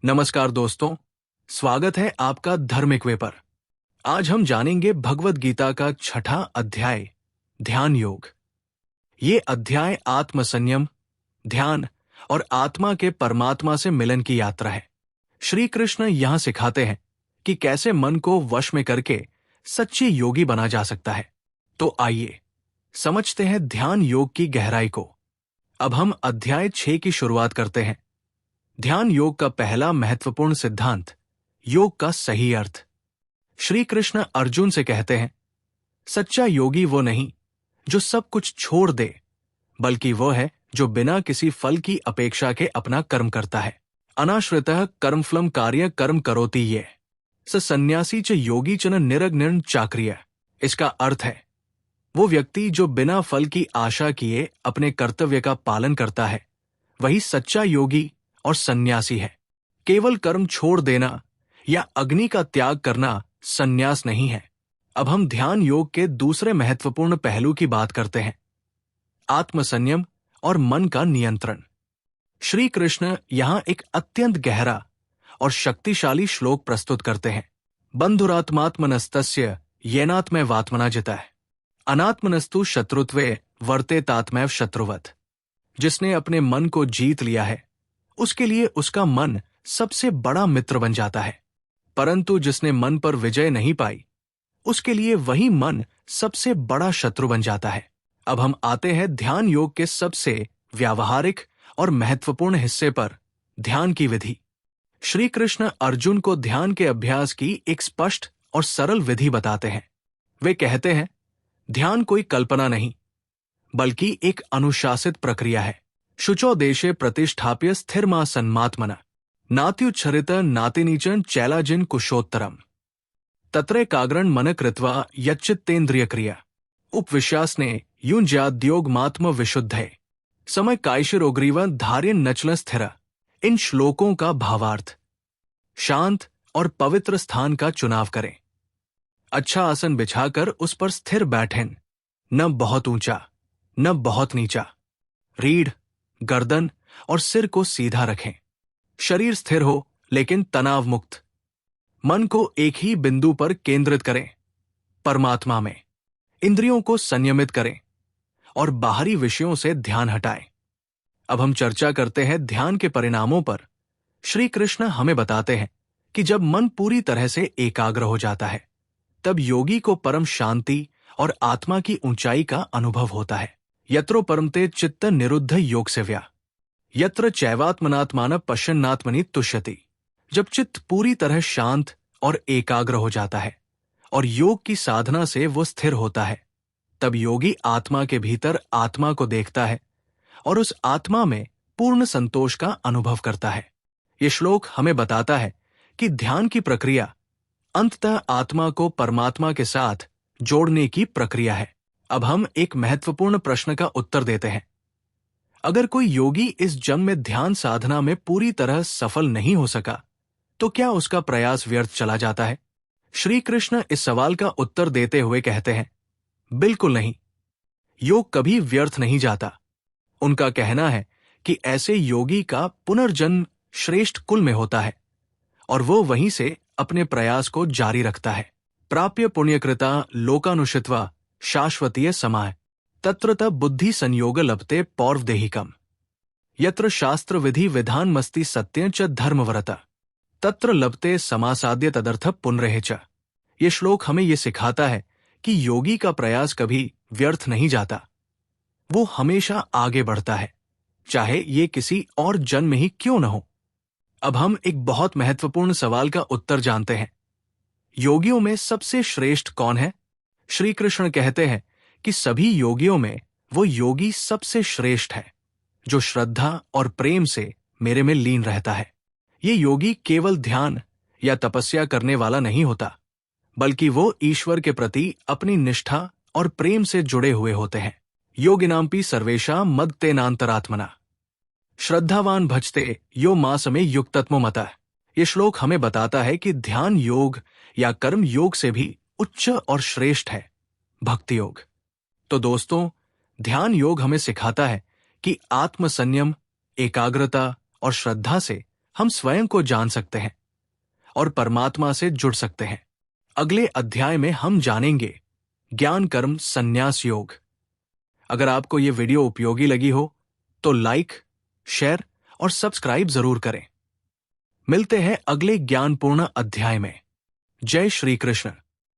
नमस्कार दोस्तों, स्वागत है आपका धार्मिक वे पर। आज हम जानेंगे भगवत गीता का छठा अध्याय ध्यान योग। ये अध्याय आत्म संयम, ध्यान और आत्मा के परमात्मा से मिलन की यात्रा है। श्री कृष्ण यहाँ सिखाते हैं कि कैसे मन को वश में करके सच्चे योगी बना जा सकता है। तो आइए समझते हैं ध्यान योग की गहराई को। अब हम अध्याय 6 की शुरुआत करते हैं। ध्यान योग का पहला महत्वपूर्ण सिद्धांत, योग का सही अर्थ। श्री कृष्ण अर्जुन से कहते हैं, सच्चा योगी वो नहीं जो सब कुछ छोड़ दे, बल्कि वो है जो बिना किसी फल की अपेक्षा के अपना कर्म करता है। अनाश्रितः कर्मफलम कार्य कर्म करोति ये स सन्यासी च योगी च न निरग्निर्न चाक्रिय। इसका अर्थ है, वो व्यक्ति जो बिना फल की आशा किए अपने कर्तव्य का पालन करता है, वही सच्चा योगी और सन्यासी है। केवल कर्म छोड़ देना या अग्नि का त्याग करना सन्यास नहीं है। अब हम ध्यान योग के दूसरे महत्वपूर्ण पहलू की बात करते हैं, आत्मसंयम और मन का नियंत्रण। श्री कृष्ण यहां एक अत्यंत गहरा और शक्तिशाली श्लोक प्रस्तुत करते हैं। बंधुरात्मात्मनस्तस्य येनात्मैवात्मना जिता है, अनात्मनस्तु शत्रुत्वे वर्तेतात्मैव शत्रुवत्। जिसने अपने मन को जीत लिया है, उसके लिए उसका मन सबसे बड़ा मित्र बन जाता है, परंतु जिसने मन पर विजय नहीं पाई, उसके लिए वही मन सबसे बड़ा शत्रु बन जाता है। अब हम आते हैं ध्यान योग के सबसे व्यावहारिक और महत्वपूर्ण हिस्से पर, ध्यान की विधि। श्री कृष्ण अर्जुन को ध्यान के अभ्यास की एक स्पष्ट और सरल विधि बताते हैं। वे कहते हैं, ध्यान कोई कल्पना नहीं, बल्कि एक अनुशासित प्रक्रिया है। शुचो देशे प्रतिष्ठाप्य स्थिरमा सन्मात्मना नात्युच्छरित नातिनीचन चैलाजिन कुशोत्तरम तत्रे काग्रण मन कृत्वा यच्चित्तेन्द्रिय क्रिया उपविश्यासने युंज्याद्योगमात्म विशुद्धे समय कायशिरोग्रीव धार्यन नचल स्थिर। इन श्लोकों का भावार्थ, शांत और पवित्र स्थान का चुनाव करें। अच्छा आसन बिछाकर उस पर स्थिर बैठें, न बहुत ऊंचा न बहुत नीचा। रीढ़, गर्दन और सिर को सीधा रखें। शरीर स्थिर हो लेकिन तनाव मुक्त। मन को एक ही बिंदु पर केंद्रित करें, परमात्मा में। इंद्रियों को संयमित करें और बाहरी विषयों से ध्यान हटाएं। अब हम चर्चा करते हैं ध्यान के परिणामों पर। श्री कृष्ण हमें बताते हैं कि जब मन पूरी तरह से एकाग्र हो जाता है, तब योगी को परम शांति और आत्मा की ऊंचाई का अनुभव होता है। यत्रो परमते चित्त निरुद्ध योग सेव्या यत्र चैवात्मनात्मान पश्यन्नात्मनि तुष्यति। जब चित्त पूरी तरह शांत और एकाग्र हो जाता है और योग की साधना से वो स्थिर होता है, तब योगी आत्मा के भीतर आत्मा को देखता है और उस आत्मा में पूर्ण संतोष का अनुभव करता है। ये श्लोक हमें बताता है कि ध्यान की प्रक्रिया अंततः आत्मा को परमात्मा के साथ जोड़ने की प्रक्रिया है। अब हम एक महत्वपूर्ण प्रश्न का उत्तर देते हैं। अगर कोई योगी इस जन्म में ध्यान साधना में पूरी तरह सफल नहीं हो सका, तो क्या उसका प्रयास व्यर्थ चला जाता है? श्री कृष्ण इस सवाल का उत्तर देते हुए कहते हैं, बिल्कुल नहीं। योग कभी व्यर्थ नहीं जाता। उनका कहना है कि ऐसे योगी का पुनर्जन्म श्रेष्ठ कुल में होता है और वो वहीं से अपने प्रयास को जारी रखता है। प्राप्य पुण्यकृता लोकानुषित्वा शाश्वतीय समाय तत्र तब बुद्धि संयोग लभते पौर्वदेहिकम यत्र शास्त्र विधि विधान मस्ति सत्य च धर्मव्रता तत्र लभते समासाद्य तदर्थ पुनरेह च। ये श्लोक हमें ये सिखाता है कि योगी का प्रयास कभी व्यर्थ नहीं जाता। वो हमेशा आगे बढ़ता है, चाहे ये किसी और जन्म ही क्यों न हो। अब हम एक बहुत महत्वपूर्ण सवाल का उत्तर जानते हैं। योगियों में सबसे श्रेष्ठ कौन है? श्री कृष्ण कहते हैं कि सभी योगियों में वो योगी सबसे श्रेष्ठ है जो श्रद्धा और प्रेम से मेरे में लीन रहता है। ये योगी केवल ध्यान या तपस्या करने वाला नहीं होता, बल्कि वो ईश्वर के प्रति अपनी निष्ठा और प्रेम से जुड़े हुए होते हैं। योगिनांपि सर्वेशा मद्तेनांतरात्मना श्रद्धावान भजते यो मास में युक्तत्मो मतः। ये श्लोक हमें बताता है कि ध्यान योग या कर्म योग से भी उच्च और श्रेष्ठ है भक्ति योग। तो दोस्तों, ध्यान योग हमें सिखाता है कि आत्म संयम, एकाग्रता और श्रद्धा से हम स्वयं को जान सकते हैं और परमात्मा से जुड़ सकते हैं। अगले अध्याय में हम जानेंगे ज्ञान कर्म संन्यास योग। अगर आपको ये वीडियो उपयोगी लगी हो तो लाइक, शेयर और सब्सक्राइब जरूर करें। मिलते हैं अगले ज्ञानपूर्ण अध्याय में। जय श्री कृष्ण।